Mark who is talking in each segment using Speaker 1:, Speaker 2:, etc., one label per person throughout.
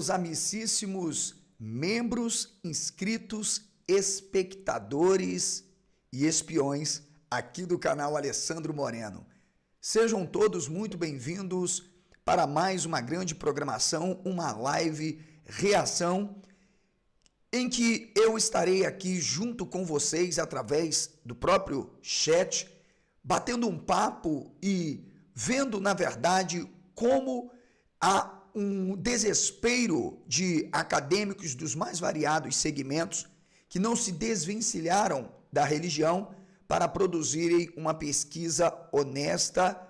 Speaker 1: Os amicíssimos membros, inscritos, espectadores e espiões aqui do canal Alessandro Moreno. Sejam todos muito bem-vindos para mais uma grande programação, uma live reação, em que eu estarei aqui junto com vocês através do próprio chat, batendo um papo e vendo, na verdade, como há um desespero de acadêmicos dos mais variados segmentos que não se desvencilharam da religião para produzirem uma pesquisa honesta,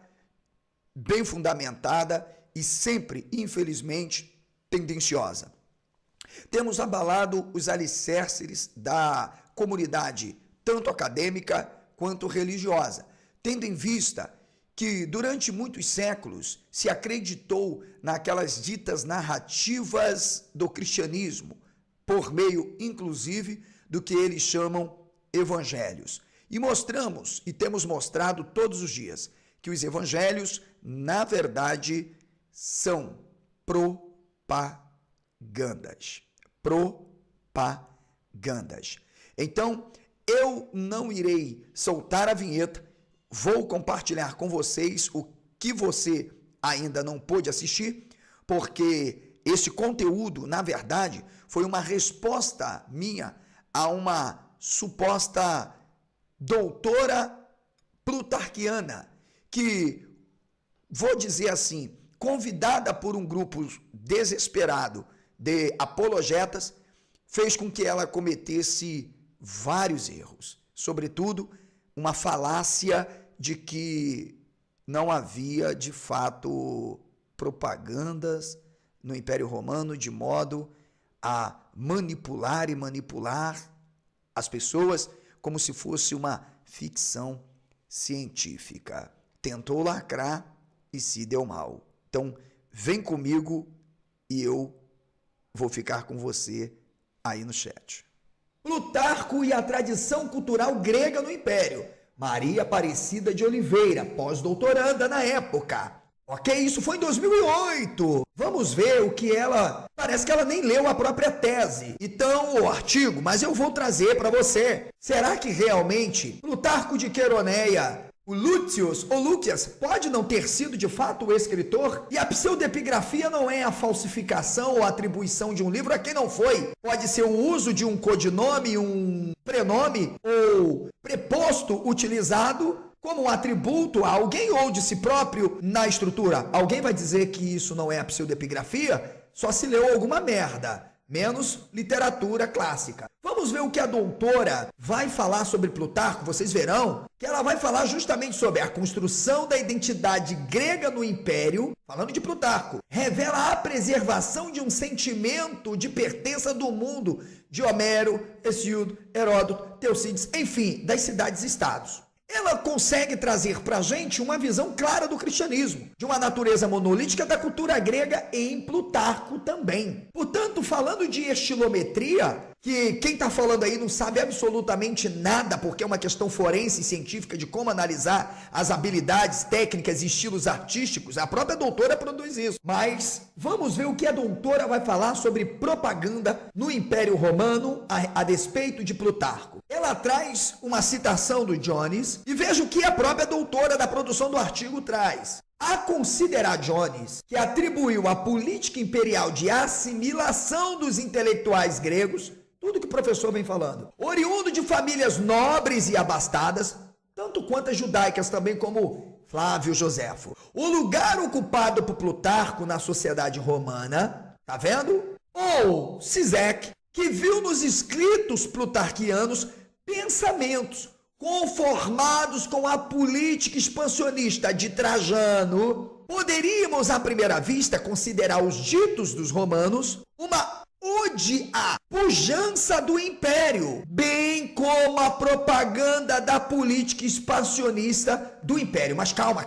Speaker 1: bem fundamentada e sempre, infelizmente, tendenciosa. Temos abalado os alicerces da comunidade, tanto acadêmica quanto religiosa, tendo em vista que durante muitos séculos se acreditou naquelas ditas narrativas do cristianismo, por meio, inclusive, do que eles chamam evangelhos. E mostramos, e temos mostrado todos os dias, que os evangelhos, na verdade, são propagandas. Propagandas. Então, eu não irei soltar a vinheta. Vou compartilhar com vocês o que você ainda não pôde assistir, porque esse conteúdo, na verdade, foi uma resposta minha a uma suposta doutora plutarquiana, que, vou dizer assim, convidada por um grupo desesperado de apologetas, fez com que ela cometesse vários erros, sobretudo uma falácia de que não havia, de fato, propagandas no Império Romano de modo a manipular as pessoas como se fosse uma ficção científica. Tentou lacrar e se deu mal. Então, vem comigo e eu vou ficar com você aí no chat. Plutarco e a tradição cultural grega no Império. Maria Aparecida de Oliveira, pós-doutoranda na época. Ok, isso foi em 2008. Vamos ver o que ela... Parece que ela nem leu a própria tese. Então, o artigo, mas eu vou trazer para você. Será que realmente Plutarco de Queroneia, o Lúcius ou Lúcias, pode não ter sido de fato o escritor? E a pseudepigrafia não é a falsificação ou atribuição de um livro a quem não foi. Pode ser o uso de um codinome, um prenome ou preposto utilizado como um atributo a alguém ou de si próprio na estrutura. Alguém vai dizer que isso não é a pseudepigrafia? Só se leu alguma merda. Menos literatura clássica. Vamos ver o que a doutora vai falar sobre Plutarco. Vocês verão que ela vai falar justamente sobre a construção da identidade grega no Império, falando de Plutarco. Revela a preservação de um sentimento de pertença do mundo de Homero, Hesíodo, Heródoto, Teucídides, enfim, das cidades-estados. Ela consegue trazer para a gente uma visão clara do cristianismo, de uma natureza monolítica da cultura grega em Plutarco também. Portanto, falando de estilometria, que quem está falando aí não sabe absolutamente nada, porque é uma questão forense e científica de como analisar as habilidades, técnicas e estilos artísticos, a própria doutora produz isso. Mas vamos ver o que a doutora vai falar sobre propaganda no Império Romano a despeito de Plutarco. Ela traz uma citação do Jones e veja o que a própria doutora da produção do artigo traz. A considerar Jones, que atribuiu a política imperial de assimilação dos intelectuais gregos, tudo que o professor vem falando, oriundo de famílias nobres e abastadas, tanto quanto as judaicas também, como Flávio Joséfo. O lugar ocupado por Plutarco na sociedade romana, tá vendo? Ou Zizek, que viu nos escritos plutarquianos pensamentos conformados com a política expansionista de Trajano. Poderíamos, à primeira vista, considerar os ditos dos romanos uma ode à pujança do império, bem como a propaganda da política expansionista do império. Mas calma.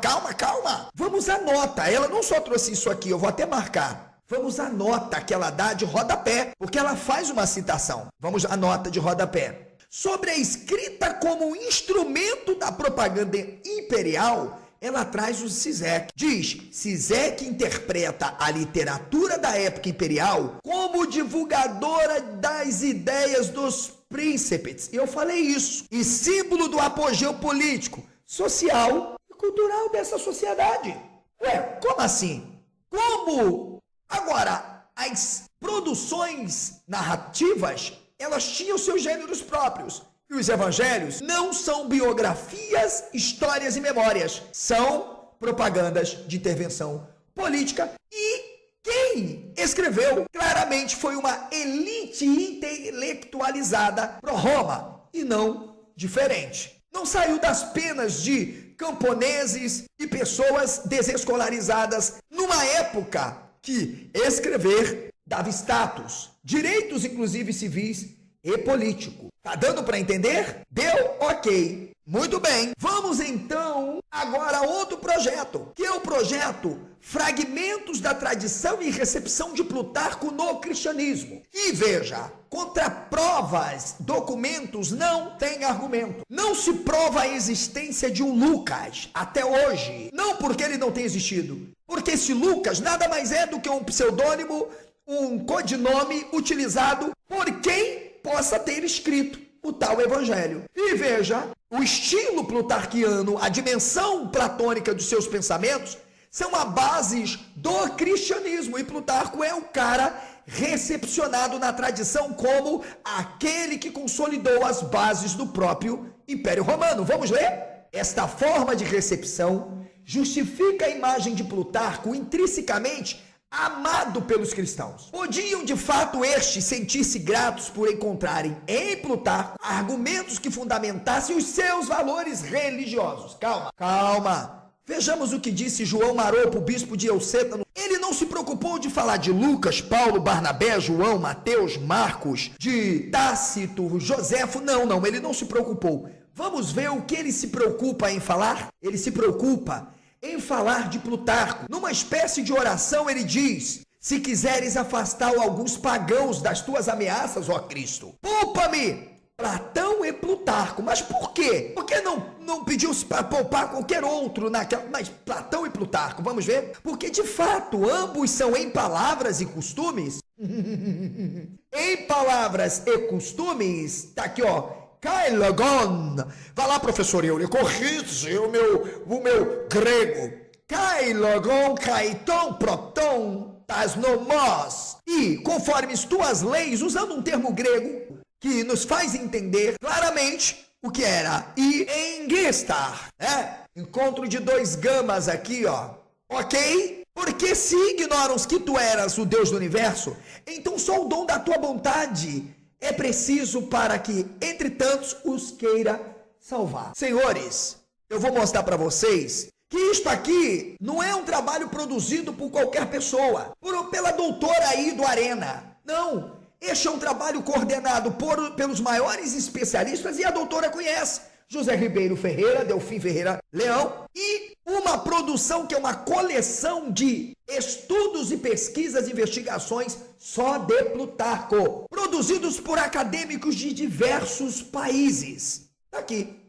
Speaker 1: Vamos à nota. Ela não só trouxe isso aqui, eu vou até marcar. Vamos à nota que ela dá de rodapé, porque ela faz uma citação. Vamos à nota de rodapé. Sobre a escrita como instrumento da propaganda imperial, ela traz o Zizek. Diz, Zizek interpreta a literatura da época imperial como divulgadora das ideias dos príncipes. E eu falei isso. E símbolo do apogeu político, social e cultural dessa sociedade. Ué, como assim? Como? Agora, as produções narrativas, elas tinham seus gêneros próprios. E os evangelhos não são biografias, histórias e memórias. São propagandas de intervenção política. E quem escreveu claramente foi uma elite intelectualizada pró-Roma. E não diferente. Não saiu das penas de camponeses e pessoas desescolarizadas numa época que escrever dava status, direitos inclusive civis e político. Tá dando para entender? Deu? Ok. Muito bem. Vamos então agora a outro projeto, que é o projeto Fragmentos da Tradição e Recepção de Plutarco no Cristianismo. E veja, contra provas, documentos não tem argumento. Não se prova a existência de um Lucas até hoje. Não porque ele não tenha existido. Porque esse Lucas nada mais é do que um pseudônimo, um codinome utilizado por quem possa ter escrito o tal evangelho. E veja, o estilo plutarquiano, a dimensão platônica dos seus pensamentos, são a bases do cristianismo. E Plutarco é o cara recepcionado na tradição como aquele que consolidou as bases do próprio Império Romano. Vamos ler? Esta forma de recepção justifica a imagem de Plutarco intrinsecamente amado pelos cristãos. Podiam, de fato, estes sentir-se gratos por encontrarem em Plutarco argumentos que fundamentassem os seus valores religiosos. Calma. Vejamos o que disse João Maropo, bispo de Eucétano. Ele não se preocupou de falar de Lucas, Paulo, Barnabé, João, Mateus, Marcos, de Tácito, Joséfo. Não, ele não se preocupou. Vamos ver o que ele se preocupa em falar? Ele se preocupa em falar de Plutarco. Numa espécie de oração, ele diz: se quiseres afastar alguns pagãos das tuas ameaças, ó Cristo, poupa-me Platão e Plutarco. Mas por quê? Por que não pediu para poupar qualquer outro naquela? Mas Platão e Plutarco, vamos ver? Porque de fato ambos são em palavras e costumes. Em palavras e costumes, tá aqui ó. Kailogon. Vai lá, professor, eu lhe corrige o meu grego. Kailogon, kaiton, proton, tas nomos. E, conforme as tuas leis, usando um termo grego que nos faz entender claramente o que era. E engestar, encontro de dois gamas aqui, ó. Ok? Porque se ignoram que tu eras o Deus do universo, então só o dom da tua vontade é preciso para que, entre tantos, os queira salvar. Senhores, eu vou mostrar para vocês que isto aqui não é um trabalho produzido por qualquer pessoa, pela doutora aí do Arena. Não, este é um trabalho coordenado pelos maiores especialistas e a doutora conhece. José Ribeiro Ferreira, Delfim Ferreira Leão, e uma produção que é uma coleção de estudos e pesquisas e investigações só de Plutarco, produzidos por acadêmicos de diversos países. Aqui.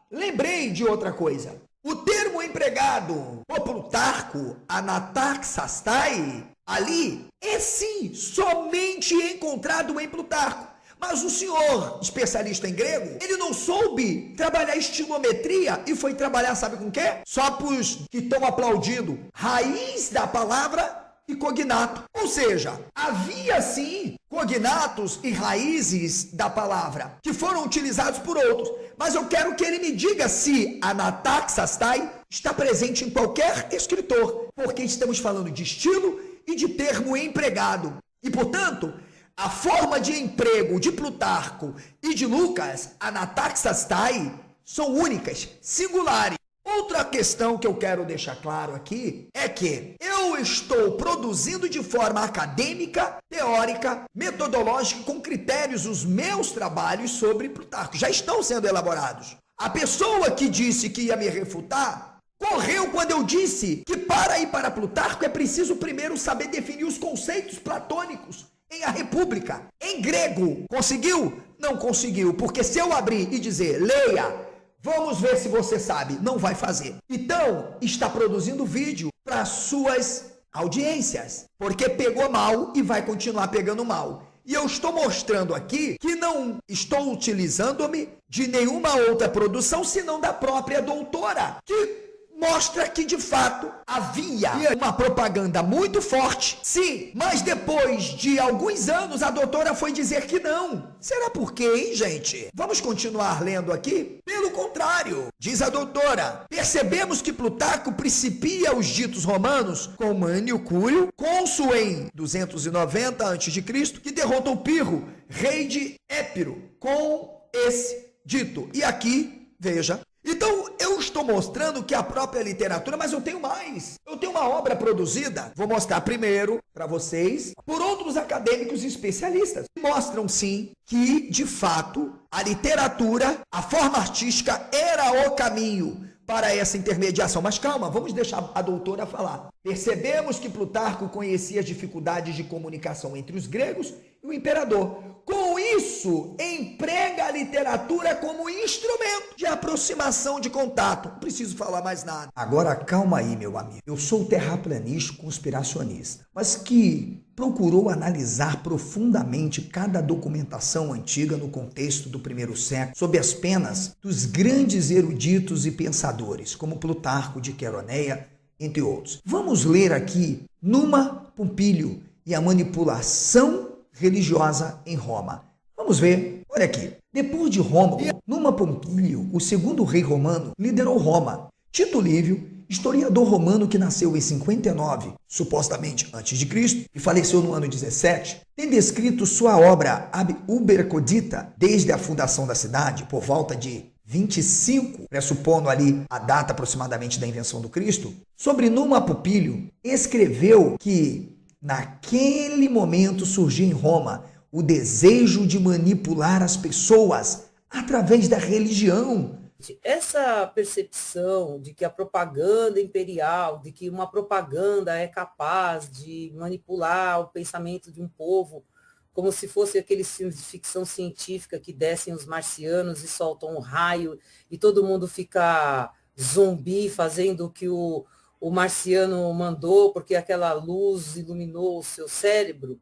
Speaker 1: Lembrei de outra coisa. O termo empregado por Plutarco, anataxastai, ali, é sim somente encontrado em Plutarco. Mas o senhor, especialista em grego, ele não soube trabalhar estilometria e foi trabalhar, sabe com o quê? Só para os que estão aplaudindo. Raiz da palavra e cognato. Ou seja, havia sim cognatos e raízes da palavra que foram utilizados por outros. Mas eu quero que ele me diga se anataxastai está presente em qualquer escritor. Porque estamos falando de estilo e de termo empregado. E, portanto, a forma de emprego de Plutarco e de Lucas, anataxastai, são únicas, singulares. Outra questão que eu quero deixar claro aqui é que eu estou produzindo de forma acadêmica, teórica, metodológica, com critérios, os meus trabalhos sobre Plutarco. Já estão sendo elaborados. A pessoa que disse que ia me refutar correu quando eu disse que para ir para Plutarco é preciso primeiro saber definir os conceitos platônicos em A República, em grego. Conseguiu? Não conseguiu, porque se eu abrir e dizer, leia Vamos ver se você sabe. Não vai fazer. Então, está produzindo vídeo para suas audiências, porque pegou mal e vai continuar pegando mal. E eu estou mostrando aqui que não estou utilizando-me de nenhuma outra produção senão da própria doutora, que mostra que de fato havia uma propaganda muito forte. Sim, mas depois de alguns anos a doutora foi dizer que não. Será por quê, hein, gente? Vamos continuar lendo aqui? Pelo contrário, diz a doutora, percebemos que Plutarco principia os ditos romanos com Mânio Cúrio, cônsul em 290 a.C., que derrotou Pirro, rei de Épiro, com esse dito. E aqui, veja, então eu estou mostrando que a própria literatura, mas eu tenho mais. Eu tenho uma obra produzida, vou mostrar primeiro para vocês, por outros acadêmicos e especialistas. Mostram sim que, de fato, a literatura, a forma artística era o caminho para essa intermediação. Mas calma, vamos deixar a doutora falar. Percebemos que Plutarco conhecia as dificuldades de comunicação entre os gregos e o imperador. Com isso, emprega a literatura como instrumento de aproximação, de contato. Não preciso falar mais nada. Agora, calma aí, meu amigo. Eu sou terraplanista conspiracionista, mas que procurou analisar profundamente cada documentação antiga no contexto do primeiro século, sob as penas dos grandes eruditos e pensadores, como Plutarco de Queroneia, entre outros. Vamos ler aqui Numa Pompílio e a manipulação religiosa em Roma. Vamos ver, olha aqui. Depois de Rômulo, Numa Pompílio, o segundo rei romano, liderou Roma. Tito Livio, historiador romano que nasceu em 59, supostamente antes de Cristo, e faleceu no ano 17, tem descrito sua obra Ab Uber Cogita, desde a fundação da cidade, por volta de 25, pressupondo ali a data aproximadamente da invenção do Cristo. Sobre Numa Pompílio, escreveu que naquele momento surgiu em Roma o desejo de manipular as pessoas através da religião.
Speaker 2: Essa percepção de que a propaganda imperial, de que uma propaganda é capaz de manipular o pensamento de um povo, como se fosse aqueles filmes de ficção científica que descem os marcianos e soltam um raio e todo mundo fica zumbi fazendo o que o marciano mandou, porque aquela luz iluminou o seu cérebro,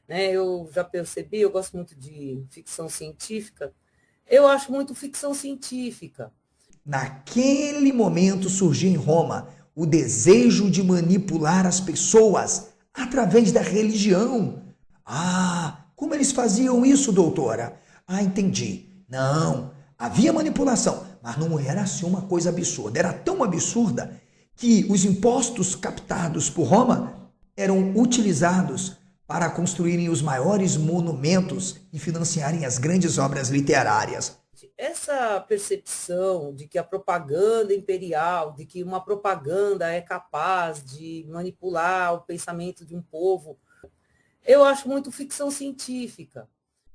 Speaker 2: né? Eu já percebi, eu gosto muito de ficção científica, eu acho muito ficção científica.
Speaker 1: Naquele momento surgiu em Roma o desejo de manipular as pessoas através da religião. Ah, como eles faziam isso, doutora? Ah, entendi. Não, havia manipulação, mas não era assim uma coisa absurda. Era tão absurda que os impostos captados por Roma eram utilizados para construírem os maiores monumentos e financiarem as grandes obras literárias.
Speaker 2: Essa percepção de que a propaganda imperial, de que uma propaganda é capaz de manipular o pensamento de um povo, eu acho muito ficção científica.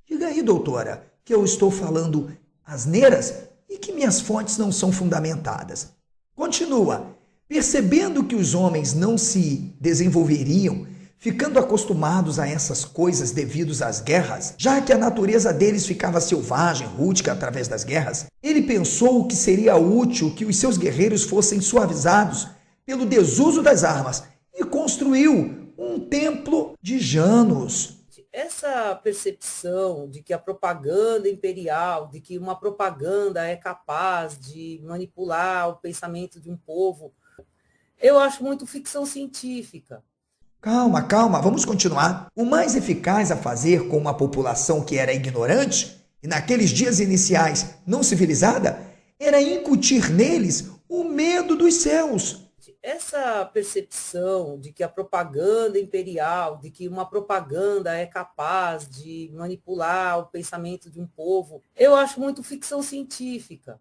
Speaker 1: Diga aí, doutora, que eu estou falando asneiras e que minhas fontes não são fundamentadas. Continua. Percebendo que os homens não se desenvolveriam, ficando acostumados a essas coisas devidos às guerras, já que a natureza deles ficava selvagem, rústica através das guerras, ele pensou que seria útil que os seus guerreiros fossem suavizados pelo desuso das armas e construiu um templo de Janus.
Speaker 2: Essa percepção de que a propaganda imperial, de que uma propaganda é capaz de manipular o pensamento de um povo, eu acho muito ficção científica.
Speaker 1: Calma, calma, vamos continuar. O mais eficaz a fazer com uma população que era ignorante e naqueles dias iniciais não civilizada era incutir neles o medo dos céus.
Speaker 2: Essa percepção de que a propaganda imperial, de que uma propaganda é capaz de manipular o pensamento de um povo, eu acho muito ficção científica.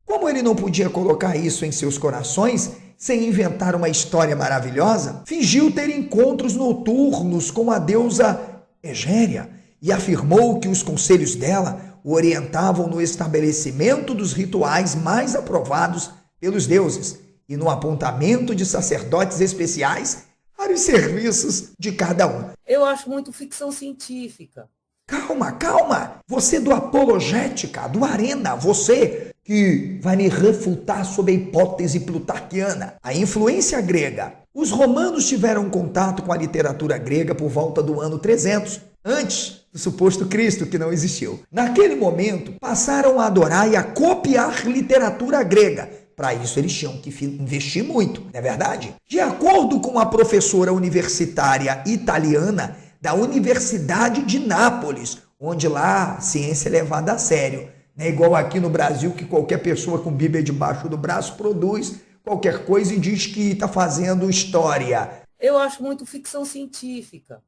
Speaker 1: Como ele não podia colocar isso em seus corações sem inventar uma história maravilhosa, fingiu ter encontros noturnos com a deusa Egéria e afirmou que os conselhos dela o orientavam no estabelecimento dos rituais mais aprovados pelos deuses e no apontamento de sacerdotes especiais para os serviços de cada um.
Speaker 2: Eu acho muito ficção científica.
Speaker 1: Calma, calma! Você do Apologética, do Arena, você que que vai me refutar sob a hipótese plutarquiana, a influência grega. Os romanos tiveram contato com a literatura grega por volta do ano 300, antes do suposto Cristo, que não existiu. Naquele momento, passaram a adorar e a copiar literatura grega. Para isso, eles tinham que investir muito, não é verdade? De acordo com a professora universitária italiana da Universidade de Nápoles, onde lá a ciência é levada a sério, não é igual aqui no Brasil, que qualquer pessoa com Bíblia debaixo do braço produz qualquer coisa e diz que está fazendo história.
Speaker 2: Eu acho muito ficção científica.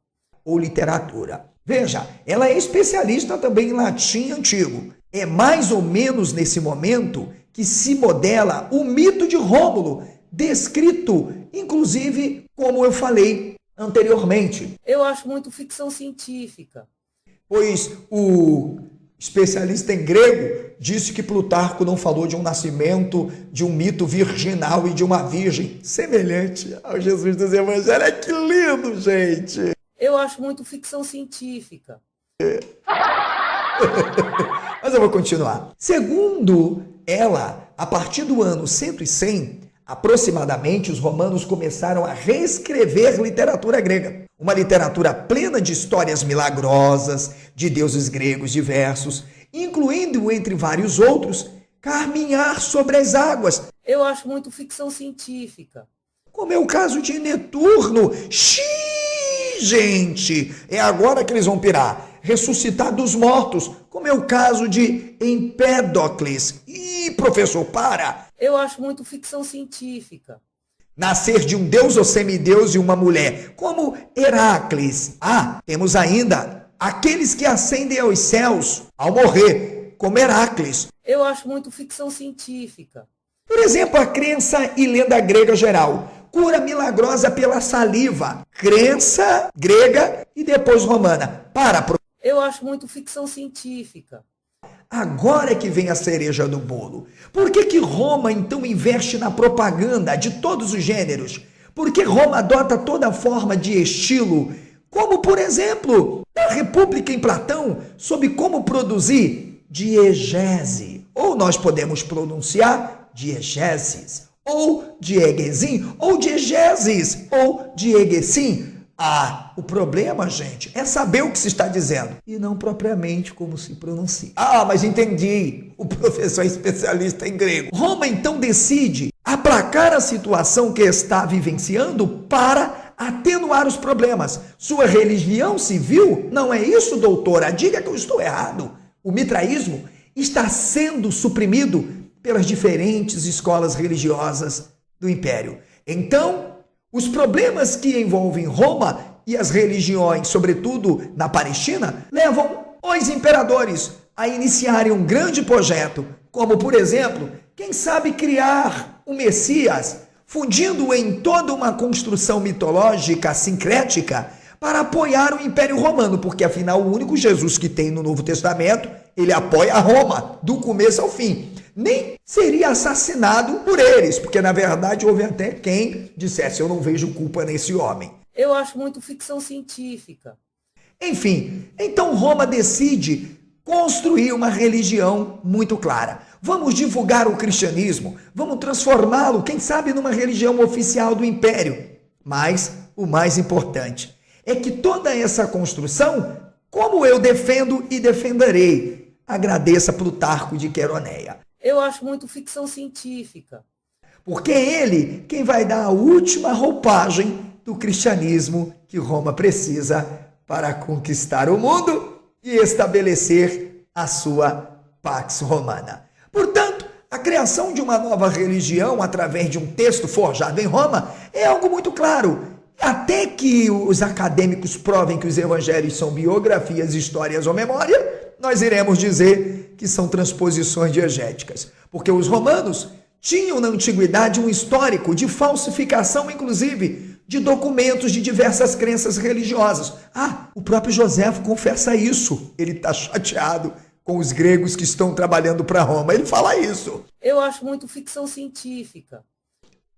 Speaker 1: Ou literatura. Veja, ela é especialista também em latim antigo. É mais ou menos nesse momento que se modela o mito de Rômulo, descrito, inclusive, como eu falei anteriormente.
Speaker 2: Eu acho muito ficção científica.
Speaker 1: Pois o especialista em grego disse que Plutarco não falou de um nascimento, de um mito virginal e de uma virgem semelhante ao Jesus dos Evangelhos. Que lindo, gente!
Speaker 2: Eu acho muito ficção científica.
Speaker 1: Mas eu vou continuar. Segundo ela, a partir do ano 100 e 100, aproximadamente, os romanos começaram a reescrever literatura grega. Uma literatura plena de histórias milagrosas, de deuses gregos diversos, incluindo, entre vários outros, caminhar sobre as águas.
Speaker 2: Eu acho muito ficção científica.
Speaker 1: Como é o caso de Neturno. Gente, é agora que eles vão pirar. Ressuscitar dos mortos, como é o caso de Empédocles. Ih, professor, para!
Speaker 2: Eu acho muito ficção científica.
Speaker 1: Nascer de um deus ou semideus e uma mulher, como Heracles. Ah, temos ainda aqueles que ascendem aos céus ao morrer, como Heracles.
Speaker 2: Eu acho muito ficção científica.
Speaker 1: Por exemplo, a crença e lenda grega geral. Cura milagrosa pela saliva. Crença grega e depois romana.
Speaker 2: Eu acho muito ficção científica.
Speaker 1: Agora é que vem a cereja do bolo. Por que Roma então investe na propaganda de todos os gêneros? Por que Roma adota toda forma de estilo? Como, por exemplo, a República em Platão, sobre como produzir diegese. Ou nós podemos pronunciar diegeses, ou diegesim, ou diegeses, ou diegesim. Ah, o problema, gente, é saber o que se está dizendo e não propriamente como se pronuncia. Ah, mas entendi. O professor é especialista em grego. Roma então decide aplacar a situação que está vivenciando para atenuar os problemas. Sua religião civil, não é isso, doutora? Diga que eu estou errado. O mitraísmo está sendo suprimido pelas diferentes escolas religiosas do Império. Então, os problemas que envolvem Roma e as religiões, sobretudo na Palestina, levam os imperadores a iniciarem um grande projeto, como, por exemplo, quem sabe criar o Messias, fundindo em toda uma construção mitológica sincrética para apoiar o Império Romano, porque afinal o único Jesus que tem no Novo Testamento, ele apoia Roma, do começo ao fim. Nem seria assassinado por eles, porque na verdade houve até quem dissesse: eu não vejo culpa nesse homem.
Speaker 2: Eu acho muito ficção científica.
Speaker 1: Enfim, então Roma decide construir uma religião muito clara. Vamos divulgar o cristianismo, vamos transformá-lo, quem sabe, numa religião oficial do Império. Mas o mais importante é que toda essa construção, como eu defendo e defenderei, agradeça Plutarco de Queroneia.
Speaker 2: Eu acho muito ficção científica.
Speaker 1: Porque é ele quem vai dar a última roupagem do cristianismo que Roma precisa para conquistar o mundo e estabelecer a sua Pax Romana. Portanto, a criação de uma nova religião através de um texto forjado em Roma é algo muito claro. Até que os acadêmicos provem que os evangelhos são biografias, histórias ou memória, nós iremos dizer que são transposições diegéticas. Porque os romanos tinham na antiguidade um histórico de falsificação, inclusive, de documentos de diversas crenças religiosas. Ah, o próprio Joséfo confessa isso. Ele está chateado com os gregos que estão trabalhando para Roma. Ele fala isso.
Speaker 2: Eu acho muito ficção científica.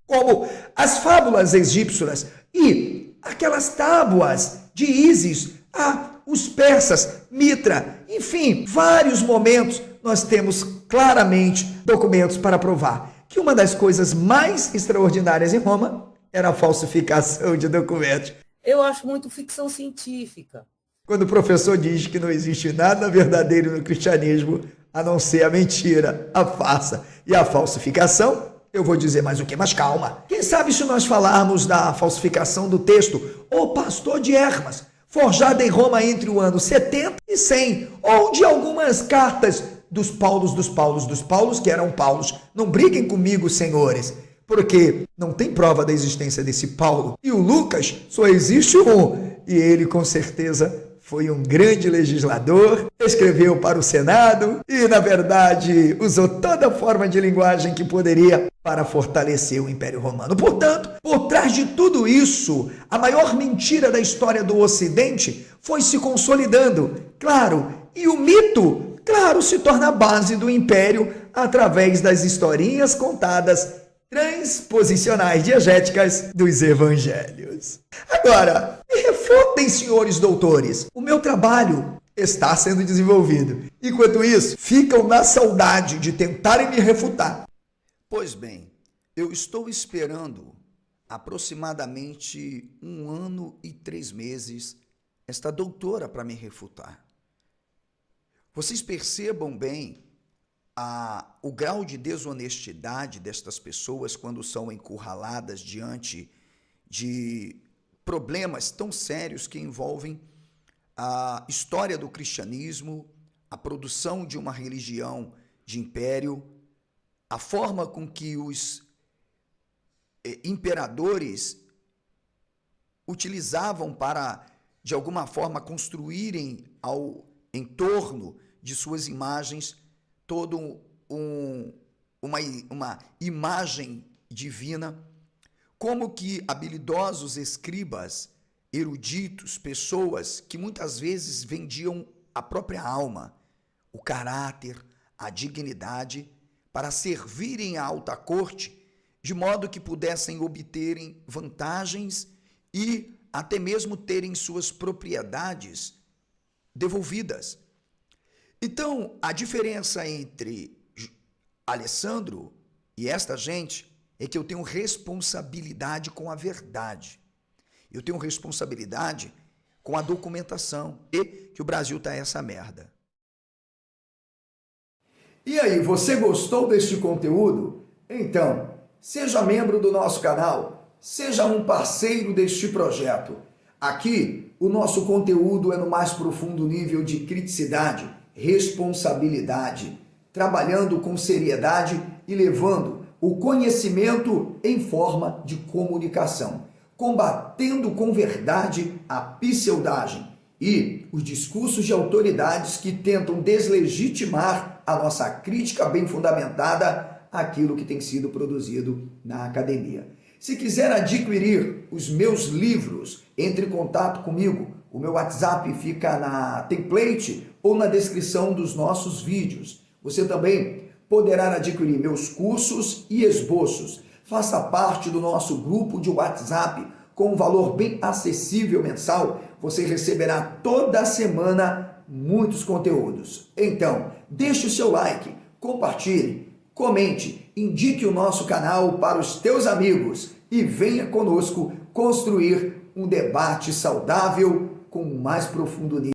Speaker 1: Como as fábulas egípcias e aquelas tábuas de Ísis. Ah, os persas, Mitra, enfim, vários momentos nós temos claramente documentos para provar que uma das coisas mais extraordinárias em Roma era a falsificação de documentos.
Speaker 2: Eu acho muito ficção científica.
Speaker 1: Quando o professor diz que não existe nada verdadeiro no cristianismo, a não ser a mentira, a farsa e a falsificação, eu vou dizer mais o que? Mas calma. Quem sabe se nós falarmos da falsificação do texto O Pastor de Hermas, forjada em Roma entre o ano 70 e 100, ou de algumas cartas dos Paulos, que eram Paulos. Não briguem comigo, senhores, porque não tem prova da existência desse Paulo. E o Lucas só existe um, e ele com certeza foi um grande legislador, escreveu para o Senado e, na verdade, usou toda forma de linguagem que poderia para fortalecer o Império Romano. Portanto, por trás de tudo isso, a maior mentira da história do Ocidente foi se consolidando, claro, e o mito, claro, se torna a base do Império através das historinhas contadas transposicionais diegéticas dos evangelhos. Agora, me refutem, senhores doutores. O meu trabalho está sendo desenvolvido. Enquanto isso, ficam na saudade de tentarem me refutar. Pois bem, eu estou esperando aproximadamente 1 ano e 3 meses esta doutora para me refutar. Vocês percebam bem o grau de desonestidade destas pessoas quando são encurraladas diante de problemas tão sérios que envolvem a história do cristianismo, a produção de uma religião de império, a forma com que os imperadores utilizavam para, de alguma forma, construírem ao entorno de suas imagens todo uma imagem divina, como que habilidosos escribas, eruditos, pessoas que muitas vezes vendiam a própria alma, o caráter, a dignidade, para servirem à alta corte, de modo que pudessem obterem vantagens e até mesmo terem suas propriedades devolvidas. Então, a diferença entre Alessandro e esta gente é que eu tenho responsabilidade com a verdade. Eu tenho responsabilidade com a documentação e que o Brasil tá essa merda. E aí, você gostou deste conteúdo? Então, seja membro do nosso canal, seja um parceiro deste projeto. Aqui, o nosso conteúdo é no mais profundo nível de criticidade, responsabilidade, trabalhando com seriedade e levando o conhecimento em forma de comunicação, combatendo com verdade a pseudagem e os discursos de autoridades que tentam deslegitimar a nossa crítica bem fundamentada àquilo que tem sido produzido na academia. Se quiser adquirir os meus livros, entre em contato comigo. O meu WhatsApp fica na template ou na descrição dos nossos vídeos. Você também poderá adquirir meus cursos e esboços. Faça parte do nosso grupo de WhatsApp com um valor bem acessível mensal. Você receberá toda semana muitos conteúdos. Então, deixe o seu like, compartilhe, comente, indique o nosso canal para os teus amigos e venha conosco construir um debate saudável com mais profundo nível.